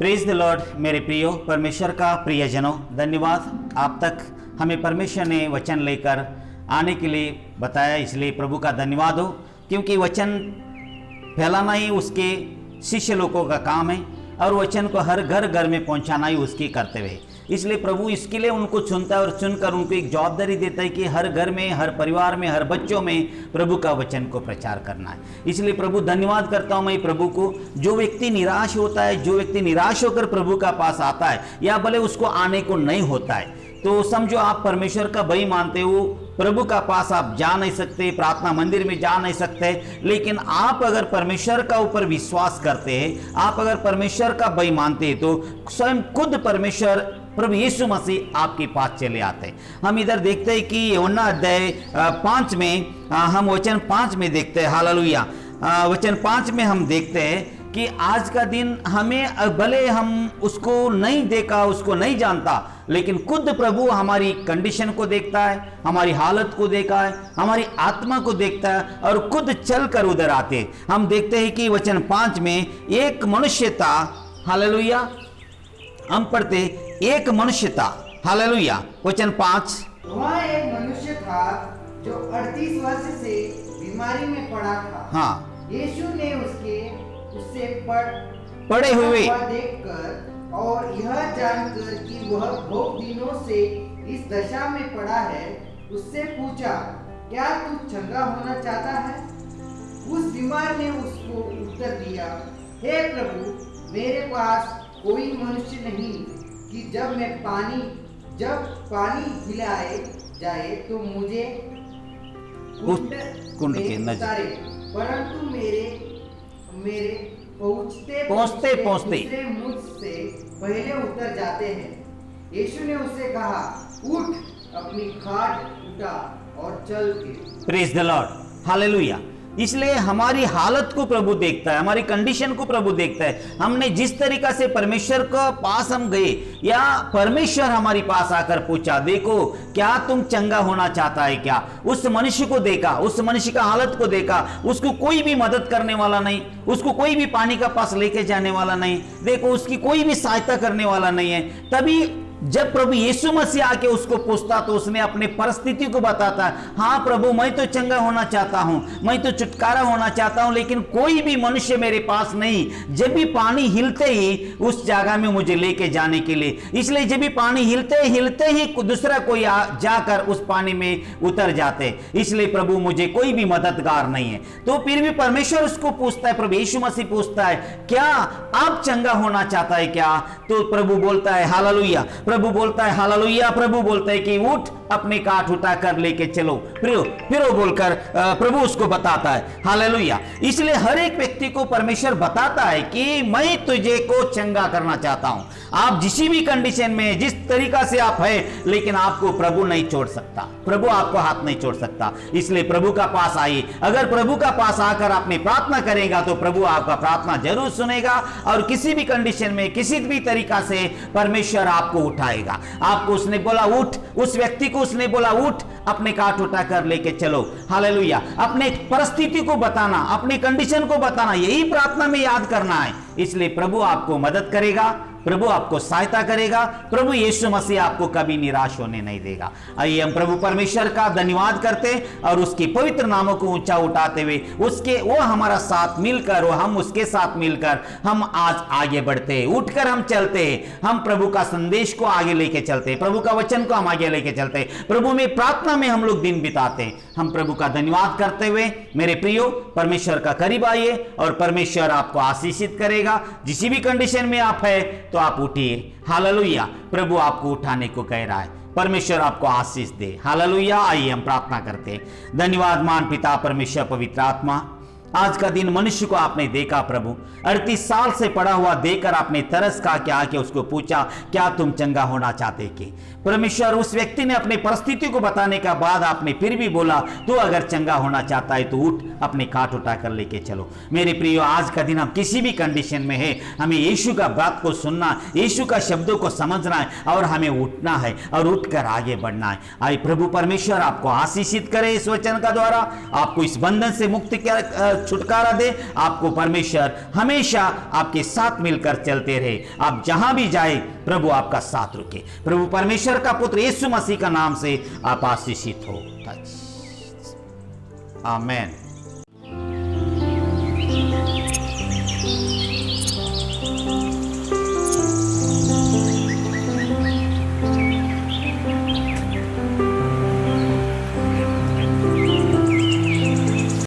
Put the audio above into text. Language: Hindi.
Praise the Lord. मेरे प्रियो परमेश्वर का प्रियजनों, धन्यवाद आप तक हमें परमेश्वर ने वचन लेकर आने के लिए बताया, इसलिए प्रभु का धन्यवाद हो, क्योंकि वचन फैलाना ही उसके शिष्य लोगों का काम है और वचन को हर घर घर में पहुंचाना ही उसके कर्तव्य है। इसलिए प्रभु इसके लिए उनको चुनता है और चुनकर उनको एक जवाबदारी देता है कि हर घर में, हर परिवार में, हर बच्चों में प्रभु का वचन को प्रचार करना है। इसलिए प्रभु धन्यवाद करता हूँ मैं प्रभु को। जो व्यक्ति निराश होता है, जो व्यक्ति निराश होकर प्रभु का पास आता है या भले उसको आने को नहीं होता है, तो समझो आप परमेश्वर का भय मानते हो, प्रभु का पास आप जा नहीं सकते, प्रार्थना मंदिर में जा नहीं सकते, लेकिन आप अगर परमेश्वर का ऊपर विश्वास करते हैं, आप अगर परमेश्वर का भय मानते हैं, तो स्वयं खुद परमेश्वर प्रभु यीशु मसीह आपके पास चले आते हैं। हम इधर देखते हैं कि यूहन्ना अध्याय 5 में हम वचन 5 में देखते हैं, हालेलुया। वचन 5 में हम देखते हैं कि आज का दिन हमें, भले हम उसको नहीं देखा, उसको नहीं जानता, लेकिन खुद प्रभु हमारी कंडीशन को देखता है, हमारी हालत को देखा है, हमारी आत्मा को देखता है और खुद चलकर उधर आते हैं। हम देखते हैं कि वचन 5 में एक मनुष्य था, हालेलुया। हम पढ़ते एक मनुष्य था, हालेलुया। वचन 5, वहाँ एक मनुष्य था जो 38 वर्ष से बीमारी में पड़ा था। हाँ, यीशु ने उससे पड़े हुए देखकर और यह जानकर कि वह बहुत दिनों से इस दशा में पड़ा है, उससे पूछा, क्या तू चंगा होना चाहता है? उस बीमार ने उसको उत्तर दिया, हे प्रभु, मेरे पास कोई मनुष्य नहीं कि जब पानी हिलाए जाए तो मुझे कुंड के नजदीक उतारे, परंतु मेरे पहुंचते दूसरे मुझसे पहले उतर जाते हैं। यीशु ने उससे कहा, उठ, अपनी खाट उठा और चल के। Praise the Lord, hallelujah. इसलिए हमारी हालत को प्रभु देखता है, हमारी कंडीशन को प्रभु देखता है। हमने जिस तरीका से परमेश्वर के पास हम गए, या परमेश्वर हमारे पास आकर पूछा, देखो क्या तुम चंगा होना चाहता है क्या? उस मनुष्य को देखा, उस मनुष्य का हालत को देखा, उसको कोई भी मदद करने वाला नहीं, उसको कोई भी पानी का पास लेके जाने वाला नहीं, देखो उसकी कोई भी सहायता करने वाला नहीं है। तभी जब प्रभु यीशु मसीह आके उसको पूछता तो उसने अपने परिस्थिति को बताता, हाँ प्रभु, मैं तो चंगा होना चाहता हूं, मैं तो छुटकारा होना चाहता हूं, लेकिन कोई भी मनुष्य मेरे पास नहीं। जब भी पानी हिलते ही उस जगह में मुझे लेके जाने के लिए, इसलिए जब भी पानी हिलते ही दूसरा कोई जाकर उस पानी में उतर जाते, इसलिए प्रभु मुझे कोई भी मददगार नहीं है। तो फिर भी परमेश्वर उसको पूछता है, प्रभु यीशु मसीह पूछता है, क्या आप चंगा होना चाहता है क्या? तो प्रभु बोलता है, हालेलुया। प्रभु बोलता है, हालेलुया। प्रभु बोलता है कि उठ, अपनी काठ उठा कर लेके चलो, फिर बोलकर प्रभु उसको बताता है, हालेलुया। इसलिए हर एक व्यक्ति को परमेश्वर बताता है कि मैं तुझे को चंगा करना चाहता हूं। आप जिस भी कंडीशन में, जिस तरीका से आप है, लेकिन आपको प्रभु नहीं छोड़ सकता, प्रभु आपको हाथ नहीं छोड़ सकता। इसलिए प्रभु का पास आइए। अगर प्रभु का पास आकर आपने प्रार्थना करेगा तो प्रभु आपका प्रार्थना जरूर सुनेगा और किसी भी कंडीशन में, किसी भी तरीका से परमेश्वर आपको उठाएगा। आपको उसने बोला उठ, उस व्यक्ति को उसने बोला उठ, अपने काठ उठाकर लेके चलो, हालेलुया। अपने परिस्थिति को बताना, अपनी कंडीशन को बताना, यही प्रार्थना में याद करना है। इसलिए प्रभु आपको मदद करेगा, प्रभु आपको सहायता करेगा, प्रभु यीशु मसीह आपको कभी निराश होने नहीं देगा। आइए हम प्रभु परमेश्वर का धन्यवाद करते और उसके पवित्र नामों को ऊंचा उठाते हुए वो हमारा साथ मिलकर, वो हम उसके साथ मिलकर हम आज आगे बढ़ते हैं, उठकर हम चलते हैं, हम प्रभु का संदेश को आगे लेके चलते हैं, प्रभु का वचन को हम आगे लेके चलते हैं, प्रभु में प्रार्थना में हम लोग दिन बिताते हैं। हम प्रभु का धन्यवाद करते हुए मेरे प्रियो परमेश्वर का करीब आइए और परमेश्वर आपको आशीषित करेगा। जिस भी कंडीशन में आप है तो आप उठिए, हालेलुया। प्रभु आपको उठाने को कह रहा है, परमेश्वर आपको आशीष दे, हालेलुया। आइए हम प्रार्थना करते हैं। धन्यवाद मान पिता परमेश्वर पवित्र आत्मा, आज का दिन मनुष्य को आपने देखा प्रभु, 38 साल से पड़ा हुआ देखकर आपने तरस खा के आके उसको पूछा, क्या तुम चंगा होना चाहते कि? परमेश्वर उस व्यक्ति ने अपनी परिस्थिति को बताने के बाद आपने फिर भी बोला, तू अगर चंगा होना चाहता है तो उठ, अपने काठ उठाकर लेके चलो। मेरे प्रियो, आज का दिन हम किसी भी कंडीशन में है, हमें यीशु का बात को सुनना, यीशु का शब्दों को समझना है और हमें उठना है और उठकर आगे बढ़ना है। आइए प्रभु परमेश्वर आपको आशीषित करे इस वचन का द्वारा, आपको इस बंधन से मुक्त परमेश्वर छुटकारा दे, आपको परमेश्वर हमेशा आपके साथ मिलकर चलते रहे। आप जहां भी जाए प्रभु आपका साथ रुके। प्रभु परमेश्वर का पुत्र यीशु मसीह का नाम से आप आशीषित हो। आमेन।